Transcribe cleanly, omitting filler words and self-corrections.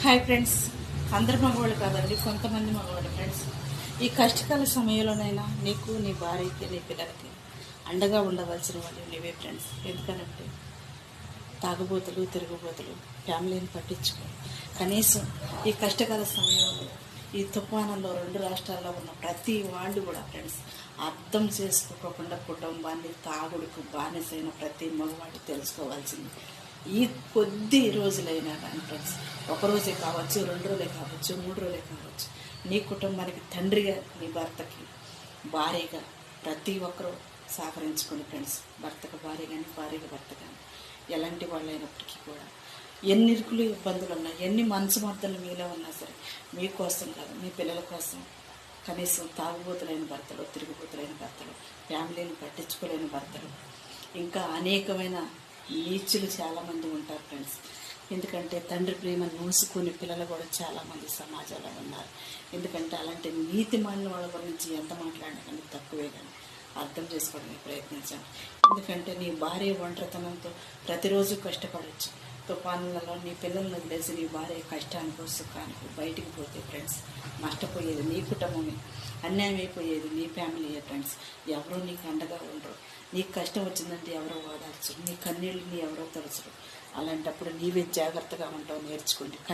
Hi friends, అందరు మగవాళ్ళు కాదండి, కొంతమంది మగవాళ్ళు ఫ్రెండ్స్. ఈ కష్టకాల సమయంలోనైనా నీకు, నీ భార్యకి, నీ పిల్లలకి అండగా ఉండవలసిన వాళ్ళు నీవే ఫ్రెండ్స్. ఎందుకనంటే తాగుబోతులు, తిరుగుబోతులు ఫ్యామిలీని పట్టించుకో. కనీసం ఈ కష్టకాల సమయంలో ఈ తుఫానంలో 2 రాష్ట్రాల్లో ఉన్న ప్రతి వాళ్ళు కూడా ఫ్రెండ్స్ అర్థం చేసుకోకుండా కుటుంబాన్ని తాగుడుకు బానిసైన ప్రతి మగవాడు తెలుసుకోవాల్సింది. ఈ కొద్ది రోజులైనా కానీ ఫ్రెండ్స్, 1 రోజే కావచ్చు, 2 రోజులే కావచ్చు, 3 రోజులే కావచ్చు, నీ కుటుంబానికి తండ్రిగా, నీ భర్తకి భార్యగా ప్రతి ఒక్కరూ సహకరించుకుని ఫ్రెండ్స్, భర్తకు భార్య కానీ, భార్యకు భర్త కానీ ఎలాంటి వాళ్ళు అయినప్పటికీ కూడా ఎన్ని ఇరుకులు ఇబ్బందులు ఉన్నా, ఎన్ని మనసు మద్దలు మీలో ఉన్నా సరే మీకోసం కాదు, మీ పిల్లల కోసం కనీసం తాగుబోతులైన భర్తలు, తిరుగుబోతులైన భర్తలు, ఫ్యామిలీని పట్టించుకోలేని భర్తలు, ఇంకా అనేకమైన నీచులు చాలామంది ఉంటారు ఫ్రెండ్స్. ఎందుకంటే తండ్రి ప్రేమను మూసుకునే పిల్లలు కూడా చాలామంది సమాజంలో ఉన్నారు. ఎందుకంటే అలాంటి నీతి మాలిన వాళ్ళ గురించి ఎంత మాట్లాడినా కానీ తక్కువే, కానీ అర్థం చేసుకోవడానికి ప్రయత్నించాను. ఎందుకంటే నీ భార్య ఒంటరితనంతో ప్రతిరోజు కష్టపడవచ్చు. తుఫానులలో నీ పిల్లలను వదిలేసి నీ భార్య కష్టానికి, సుఖానికి బయటికి పోతే ఫ్రెండ్స్ నష్టపోయేది నీ కుటుంబమే, అన్యాయం అయిపోయేది నీ ఫ్యామిలీయే ఫ్రెండ్స్. ఎవరో నీకు అండగా ఉండరు. నీకు కష్టం వచ్చిందంటే ఎవరో ఓదార్చరు, నీ కన్నీళ్ళని ఎవరో తడుచరు. అలాంటప్పుడు నీవే జాగ్రత్తగా ఉంటావు, నేర్చుకోండి.